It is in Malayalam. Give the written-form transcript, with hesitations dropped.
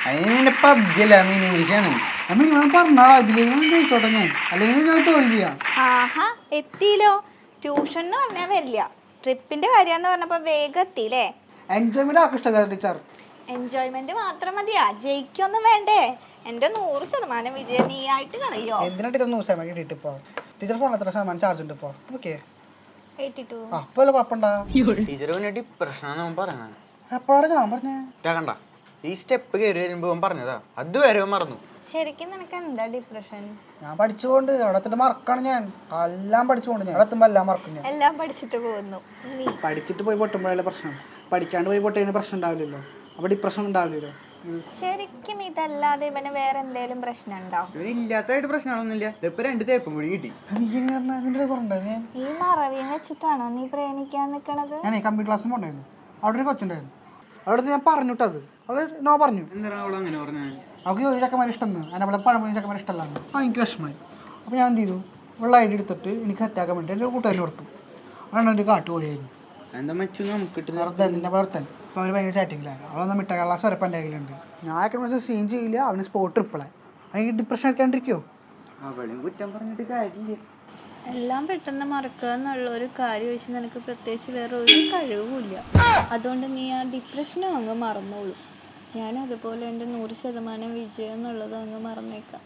അതിന് പബ്ജി അല്ല മീൻ ഇംഗ്ലീഷാണ്. പറഞ്ഞാടാ ഇതില് ജയിച്ചോട്ടെ ഞാൻ, അല്ലെങ്കിൽ ഞാൻ തോൽവിയാ. ആഹാ എത്തിയില്ലോ. ട്യൂഷൻ എന്ന് പറഞ്ഞാൽ വരില്ല, ട്രിപ്പിന്റെ കാര്യന്ന് പറഞ്ഞപ്പോ വേഗം എത്തിയില്ലേ. എൻജോയ്മെന്റ് ആർക്കും ഇഷ്ടമല്ല ടീച്ചർ. എൻജോയ്മെന്റ് മാത്രം മതിയാ, ജയിക്കൊന്നും വേണ്ടേ? എന്റെ 100% വിജയം നീ ആയിട്ട് കളയോ? എന്തിനാ ടീച്ചർ 100% കിട്ടിയിട്ട് ഇപ്പൊ? ടീച്ചർ ഫോൺ എത്ര ശതമാനം ചാർജ് ഉണ്ട് ഇപ്പൊ? ഓക്കെ 82. അപ്പൊ വല്ല കുഴപ്പമുണ്ടാ? ടീച്ചർ പിന്നെ ഡിപ്രഷനാണ് പറയണത്. എപ്പോഴാണ് ഞാൻ പറഞ്ഞേ? കണ്ട ഈ സ്റ്റെപ്പ് കയറി വരുമ്പോ പറഞ്ഞതാ, അതുവരെ മറന്നു. ശരിക്കും നിനക്ക് എന്താ ഡിപ്രഷൻ? ഞാൻ പഠിച്ചുകൊണ്ട് അവിടെ എത്തിട്ട് മറക്കാണ് ഞാൻ, എല്ലാം പഠിച്ചുകൊണ്ട് ഞാൻ അവിടെ എത്തുമ്പോ എല്ലാം മറക്കും ഞാൻ. എല്ലാം പഠിച്ചിട്ട് പോകുന്നു നീ. പഠിച്ചിട്ട് പോയി പൊട്ടുമ്പോഴല്ലേ പ്രശ്നം, പഠിക്കാണ്ട് പോയി പൊട്ടിയതിന് പ്രശ്നം ഉണ്ടാവില്ലല്ലോ, അപ്പൊ ഡിപ്രഷൻ ഉണ്ടാവില്ലല്ലോ. ശരിക്കും ഇതല്ലാതെ ഇവന് വേറെ എന്തേലും പ്രശ്നം ഉണ്ടോ? ഇല്ലാത്തായിട്ട് പ്രശ്നങ്ങളൊന്നുമില്ല. ഇപ്പൊ 2 തേപ്പും കൂടി കിട്ടി. ഈ മറവിയും വെച്ചിട്ടാണോ നീ പ്രേമിക്കാൻ നിക്കണത്? ഞാൻ കമ്പ്യൂട്ടർ ക്ലാസ്സിൽ പോണ്ടായിരുന്നു, അവിടെ ഒരു കൊച്ചുണ്ടായിരുന്നു, അവിടെ ഞാൻ പറഞ്ഞിട്ടത് അവള് നോ പറഞ്ഞു. എന്താണ് അവള് അങ്ങനെ പറഞ്ഞത്? അവൾക്ക് ഒരു ചക്കന്മാരെ ഇഷ്ടമെന്ന്, അതിനെ പോലെ പഴമൊഴി ചക്കന്മാരെ ഇഷ്ടമല്ലാന്ന്. എനിക്ക് വിഷമമായി. അപ്പോൾ ഞാൻ എന്ത് ചെയ്തു, ഉള്ള ഐഡി എടുത്തിട്ട് എനിക്ക് സെറ്റാക്കാൻ വേണ്ടി എൻ്റെ കൂട്ടുകാരന് കൊടുത്തു. അവനാണ് ഒരു കാട്ടുപൊളിയായിരുന്നു. എന്താ മച്ചു നമുക്ക് നിന്റെ വളർത്തൻ. അപ്പോൾ അവർ ഭയങ്കര ചാറ്റിങ്ങില്ല. അവളൊന്ന് മിഠായി ക്ലാസ് വരപ്പം എൻ്റെ കയ്യിലുണ്ട്. ഞാൻ ആയിട്ട് സീൻ ചെയ്യില്ല, അവന് സ്പോട്ട് ട്രിപ്പിളായി. എനിക്ക് ഡിപ്രഷൻ എടുക്കാണ്ടിരിക്കുമോ? അവളെയും കുറ്റം പറഞ്ഞിട്ട് കാര്യമില്ല. എല്ലാം പെട്ടെന്ന് മറക്കുക എന്നുള്ള ഒരു കാര്യം വെച്ച് നിനക്ക് പ്രത്യേകിച്ച് വേറെ ഒരു കഴിവുമില്ല. അതുകൊണ്ട് നീ ആ ഡിപ്രഷനും അങ്ങ് മറന്നോളൂ. ഞാൻ അതുപോലെ എൻ്റെ 100% വിജയം എന്നുള്ളത് അങ്ങ് മറന്നേക്കാം.